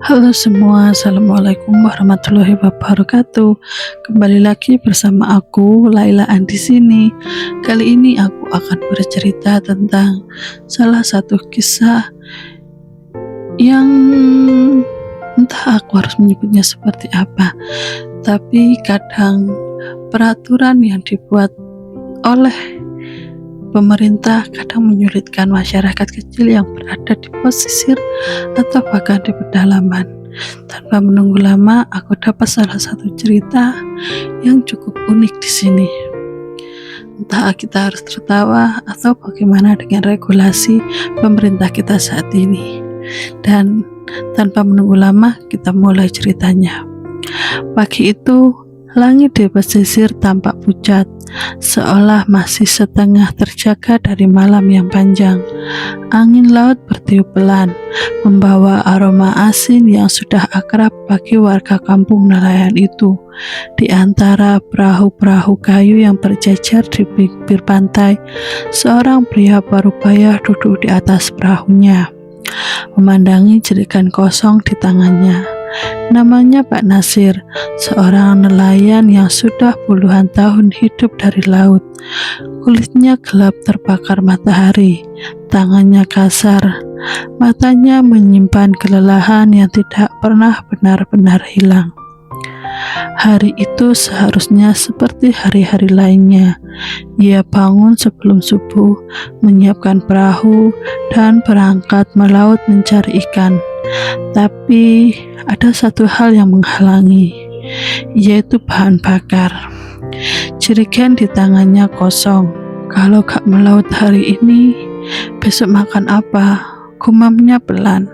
Halo semua, Assalamualaikum warahmatullahi wabarakatuh. Kembali lagi bersama aku, Laila di sini. Kali ini aku akan bercerita tentang salah satu kisah yang entah aku harus menyebutnya seperti apa. Tapi kadang peraturan yang dibuat oleh pemerintah kadang menyulitkan masyarakat kecil yang berada di pesisir atau bahkan di pedalaman. Tanpa menunggu lama, aku dapat salah satu cerita yang cukup unik di sini. Entah kita harus tertawa atau bagaimana dengan regulasi pemerintah kita saat ini. Dan tanpa menunggu lama, kita mulai ceritanya. Pagi itu, langit di pesisir tampak pucat, seolah masih setengah terjaga dari malam yang panjang. Angin laut bertiup pelan, membawa aroma asin yang sudah akrab bagi warga kampung nelayan itu. Di antara perahu-perahu kayu yang berjejer di bibir pantai, seorang pria parubaya duduk di atas perahunya, memandangi jerigen kosong di tangannya. Namanya Pak Nasir, seorang nelayan yang sudah puluhan tahun hidup dari laut. Kulitnya gelap terbakar matahari, tangannya kasar, matanya menyimpan kelelahan yang tidak pernah benar-benar hilang. Hari itu seharusnya seperti hari-hari lainnya. Ia bangun sebelum subuh, menyiapkan perahu, dan berangkat melaut mencari ikan. Tapi ada satu hal yang menghalangi, yaitu bahan bakar. Jerigen di tangannya kosong. Kalau gak melaut hari ini, besok makan apa? Gumamnya pelan.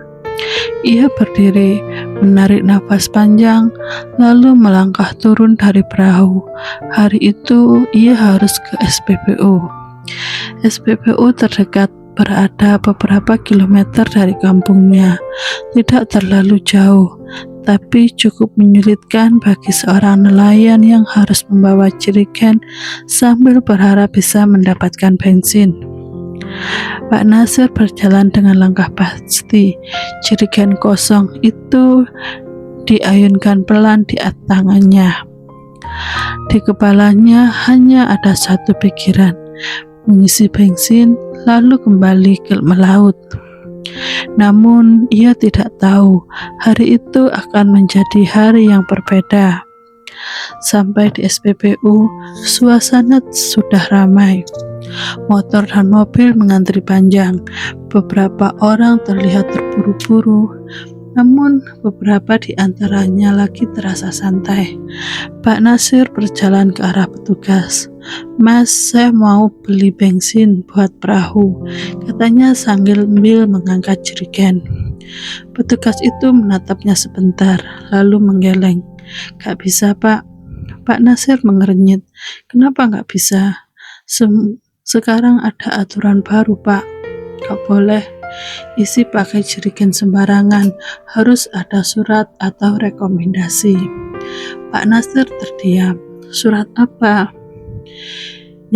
Ia berdiri, menarik nafas panjang, lalu melangkah turun dari perahu. Hari itu ia harus ke SPBU. SPBU terdekat berada beberapa kilometer dari kampungnya. Tidak terlalu jauh, tapi cukup menyulitkan bagi seorang nelayan yang harus membawa jerigen sambil berharap bisa mendapatkan bensin. Pak Nasir berjalan dengan langkah pasti. Jerigen kosong itu diayunkan pelan di tangannya. Di kepalanya hanya ada satu pikiran, mengisi bensin lalu kembali ke melaut. Namun ia tidak tahu hari itu akan menjadi hari yang berbeda. Sampai di SPBU, suasana sudah ramai. Motor dan mobil mengantri panjang. Beberapa orang terlihat terburu-buru, namun beberapa di antaranya lagi terasa santai. Pak Nasir berjalan ke arah petugas. "Mas, saya mau beli bensin buat perahu," katanya sambil mengangkat jerigen. Petugas itu menatapnya sebentar, lalu menggeleng. "Gak bisa, Pak." Pak Nasir mengernyit. "Kenapa gak bisa?" Sekarang ada aturan baru, Pak. Gak boleh isi pakai jerigen sembarangan, harus ada surat atau rekomendasi. Pak Nasir terdiam. "Surat apa?"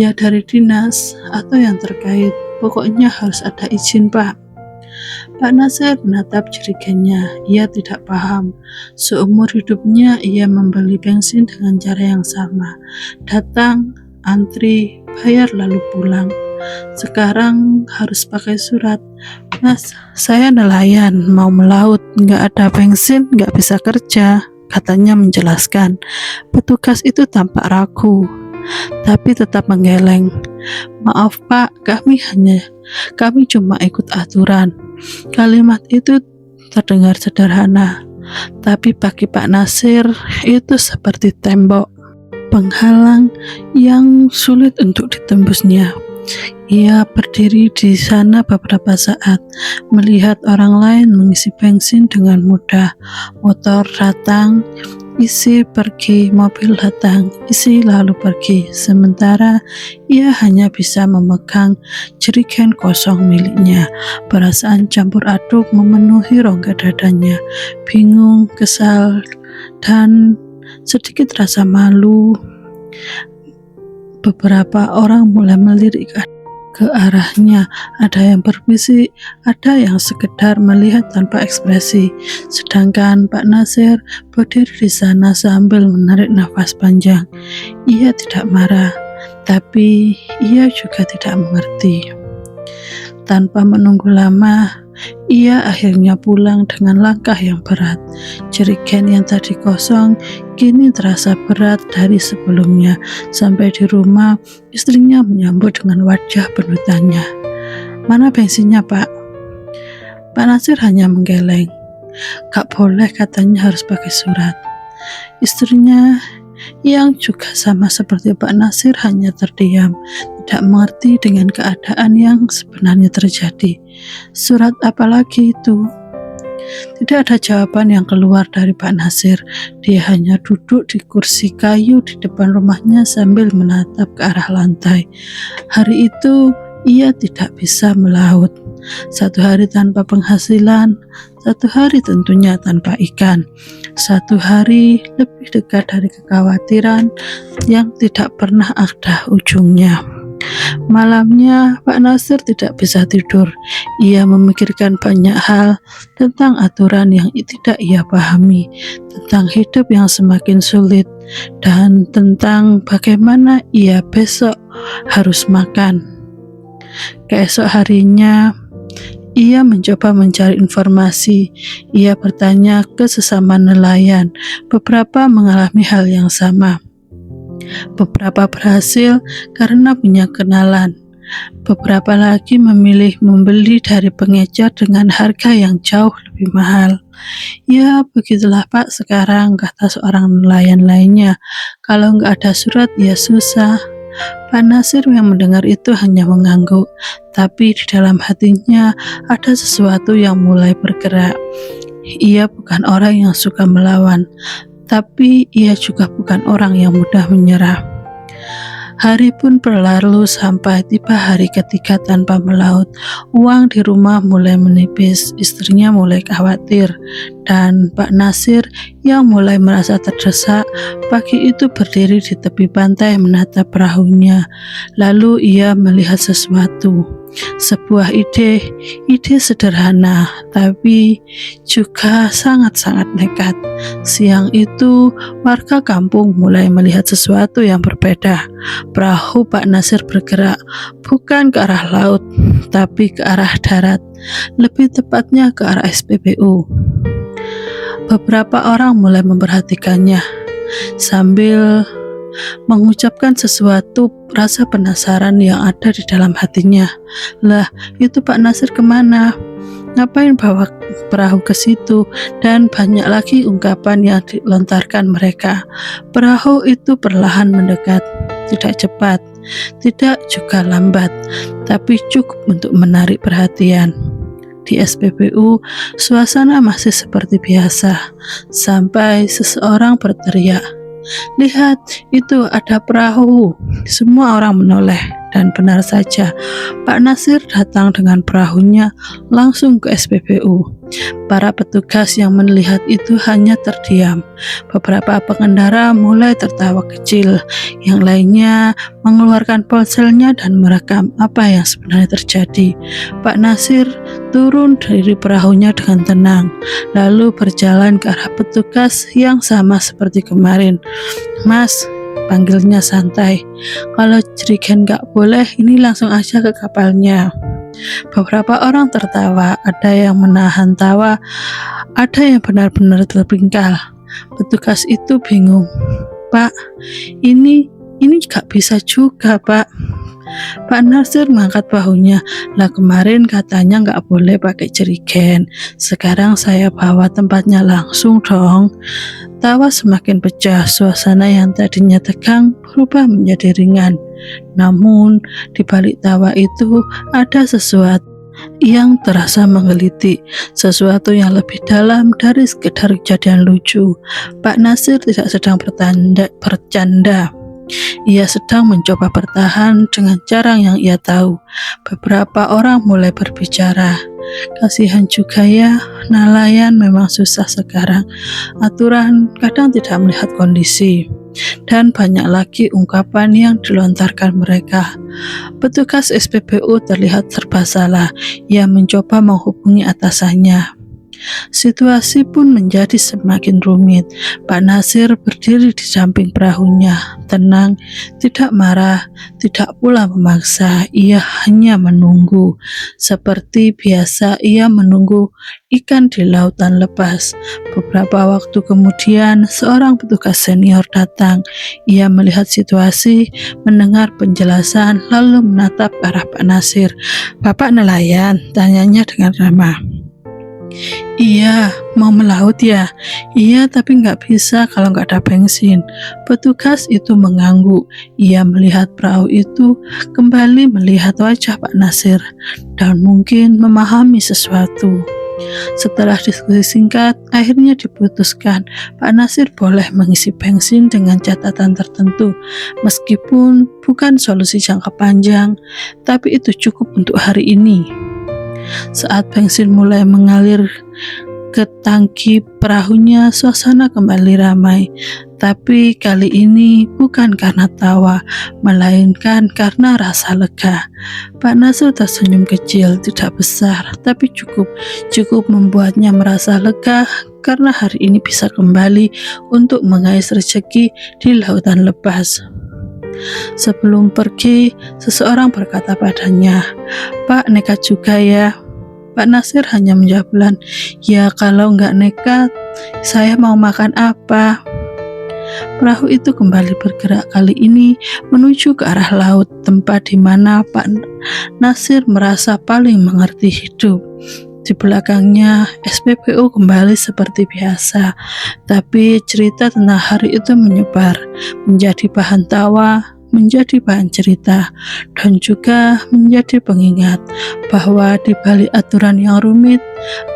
"Ya dari dinas atau yang terkait, pokoknya harus ada izin, Pak." Pak Nasir menatap jerigennya. Ia tidak paham. Seumur hidupnya ia membeli bensin dengan cara yang sama. Datang, antri, bayar lalu pulang. Sekarang harus pakai surat. "Mas, saya nelayan, mau melaut, nggak ada bensin, nggak bisa kerja," katanya menjelaskan. Petugas itu tampak ragu, tapi tetap menggeleng. "Maaf Pak, kami cuma ikut aturan." Kalimat itu terdengar sederhana, tapi bagi Pak Nasir itu seperti tembok penghalang yang sulit untuk ditembusnya. Ia berdiri di sana beberapa saat, melihat orang lain mengisi bensin dengan mudah. Motor datang, isi pergi, mobil datang, isi lalu pergi. Sementara ia hanya bisa memegang jerigen kosong miliknya. Perasaan campur aduk memenuhi rongga dadanya. Bingung, kesal, dan sedikit rasa malu. Beberapa orang mulai melirik ke ke arahnya. Ada yang berbisik, ada yang sekedar melihat tanpa ekspresi. Sedangkan Pak Nasir berdiri di sana sambil menarik nafas panjang. Ia tidak marah, tapi ia juga tidak mengerti. Tanpa menunggu lama, ia akhirnya pulang dengan langkah yang berat. Jerigen yang tadi kosong kini terasa berat dari sebelumnya. Sampai di rumah, istrinya menyambut dengan wajah penuh tanya. "Mana bensinnya, Pak?" Pak Nasir hanya menggeleng. "Gak boleh, katanya harus pakai surat." Istrinya yang juga sama seperti Pak Nasir hanya terdiam, tidak mengerti dengan keadaan yang sebenarnya terjadi. Surat apa lagi itu? Tidak ada jawaban yang keluar dari Pak Nasir. Dia hanya duduk di kursi kayu di depan rumahnya sambil menatap ke arah lantai. Hari itu ia tidak bisa melaut. Satu hari tanpa penghasilan, satu hari tentunya tanpa ikan, satu hari lebih dekat dari kekhawatiran yang tidak pernah ada ujungnya. Malamnya Pak Nasir tidak bisa tidur. Ia memikirkan banyak hal tentang aturan yang tidak ia pahami, tentang hidup yang semakin sulit, dan tentang bagaimana ia besok harus makan. Keesok harinya ia mencoba mencari informasi. Ia bertanya ke sesama nelayan. Beberapa mengalami hal yang sama. Beberapa berhasil karena punya kenalan. Beberapa lagi memilih membeli dari pengecer dengan harga yang jauh lebih mahal. "Ya, begitulah Pak sekarang," kata seorang nelayan lainnya. "Kalau nggak ada surat, ya susah." Pak Nasir yang mendengar itu hanya mengangguk, tapi di dalam hatinya ada sesuatu yang mulai bergerak. Ia bukan orang yang suka melawan, tapi ia juga bukan orang yang mudah menyerah. Hari pun berlalu sampai tiba hari ketiga tanpa melaut. Uang di rumah mulai menipis, istrinya mulai khawatir, dan Pak Nasir yang mulai merasa terdesak pagi itu berdiri di tepi pantai menatap perahunya. Lalu ia melihat sesuatu. Sebuah ide sederhana, tapi juga sangat-sangat nekat. Siang itu, warga kampung mulai melihat sesuatu yang berbeda. Perahu Pak Nasir bergerak, bukan ke arah laut, tapi ke arah darat, lebih tepatnya ke arah SPBU. Beberapa orang mulai memperhatikannya, sambil mengucapkan sesuatu. Rasa penasaran yang ada di dalam hatinya. "Lah, itu Pak Nasir kemana? Ngapain bawa perahu ke situ?" Dan banyak lagi ungkapan yang dilontarkan mereka. Perahu itu perlahan mendekat, tidak cepat, tidak juga lambat, tapi cukup untuk menarik perhatian. Di SPBU, suasana masih seperti biasa, sampai seseorang berteriak, "Lihat, itu ada perahu." Semua orang menoleh, dan benar saja, Pak Nasir datang dengan perahunya langsung ke SPBU. Para petugas yang melihat itu hanya terdiam. Beberapa pengendara mulai tertawa kecil, yang lainnya mengeluarkan ponselnya dan merekam apa yang sebenarnya terjadi. Pak Nasir turun dari perahunya dengan tenang, lalu berjalan ke arah petugas yang sama seperti kemarin. "Mas," panggilnya santai, "kalau jerigen gak boleh, ini langsung aja ke kapalnya." Beberapa orang tertawa, ada yang menahan tawa, ada yang benar-benar terpingkal. Petugas itu bingung. "Pak, ini gak bisa juga, Pak." Pak Nasir mengangkat bahunya. "Lah, kemarin katanya nggak boleh pakai jerigen. Sekarang saya bawa tempatnya langsung dong." Tawa semakin pecah. Suasana yang tadinya tegang berubah menjadi ringan. Namun di balik tawa itu ada sesuatu yang terasa menggelitik, sesuatu yang lebih dalam dari sekedar kejadian lucu. Pak Nasir tidak sedang bercanda. Ia sedang mencoba bertahan dengan cara yang ia tahu. Beberapa orang mulai berbicara. Kasihan juga ya, nelayan memang susah sekarang. Aturan kadang tidak melihat kondisi. Dan banyak lagi ungkapan yang dilontarkan mereka. Petugas SPBU terlihat serba salah. Ia mencoba menghubungi atasannya. Situasi pun menjadi semakin rumit. Pak Nasir berdiri di samping perahunya, tenang, tidak marah, tidak pula memaksa. Ia hanya menunggu. Seperti biasa, ia menunggu ikan di lautan lepas. Beberapa waktu kemudian, seorang petugas senior datang. Ia melihat situasi, mendengar penjelasan, lalu menatap ke arah Pak Nasir. "Bapak nelayan?" tanyanya dengan ramah. "Iya, mau melaut ya?" "Iya, tapi nggak bisa kalau nggak ada bensin." Petugas itu mengangguk. Ia melihat perahu itu, kembali melihat wajah Pak Nasir, dan mungkin memahami sesuatu. Setelah diskusi singkat, akhirnya diputuskan Pak Nasir boleh mengisi bensin dengan catatan tertentu, meskipun bukan solusi jangka panjang, tapi itu cukup untuk hari ini. Saat bensin mulai mengalir ke tangki perahunya, suasana kembali ramai. Tapi kali ini bukan karena tawa, melainkan karena rasa lega. Pak Nasir tersenyum kecil, tidak besar, tapi cukup membuatnya merasa lega karena hari ini bisa kembali untuk mengais rezeki di lautan lepas. Sebelum pergi, seseorang berkata padanya, "Pak, nekat juga ya." Pak Nasir hanya menjawab pelan, "Ya, kalau nggak nekat, saya mau makan apa?" Perahu itu kembali bergerak, kali ini menuju ke arah laut, tempat di mana Pak Nasir merasa paling mengerti hidup. Di belakangnya, SPBU kembali seperti biasa, tapi cerita tentang hari itu menyebar, menjadi bahan tawa, menjadi bahan cerita, dan juga menjadi pengingat bahwa di balik aturan yang rumit,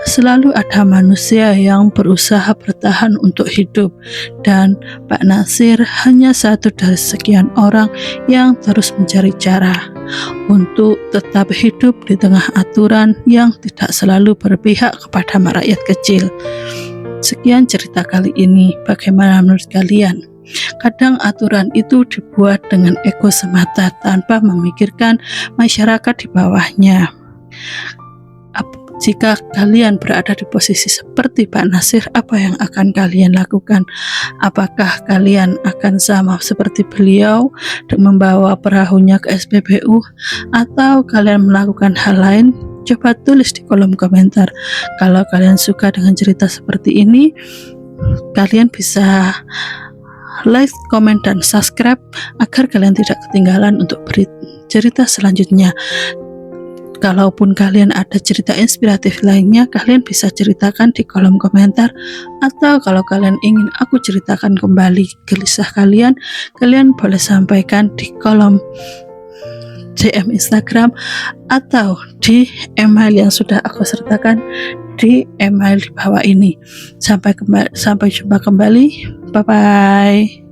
selalu ada manusia yang berusaha bertahan untuk hidup, dan Pak Nasir hanya satu dari sekian orang yang terus mencari cara untuk tetap hidup di tengah aturan yang tidak selalu berpihak kepada rakyat kecil. Sekian cerita kali ini, bagaimana menurut kalian? Kadang aturan itu dibuat dengan ego semata tanpa memikirkan masyarakat di bawahnya. Jika kalian berada di posisi seperti Pak Nasir, apa yang akan kalian lakukan? Apakah kalian akan sama seperti beliau dan membawa perahunya ke SPBU, atau kalian melakukan hal lain? Coba tulis di kolom komentar. Kalau kalian suka dengan cerita seperti ini, kalian bisa like, komen, dan subscribe agar kalian tidak ketinggalan untuk cerita selanjutnya. Kalaupun kalian ada cerita inspiratif lainnya, kalian bisa ceritakan di kolom komentar, atau kalau kalian ingin aku ceritakan kembali kisah kalian, kalian boleh sampaikan di kolom DM Instagram atau di email yang sudah aku sertakan di email di bawah ini. Sampai jumpa kembali. Bye bye.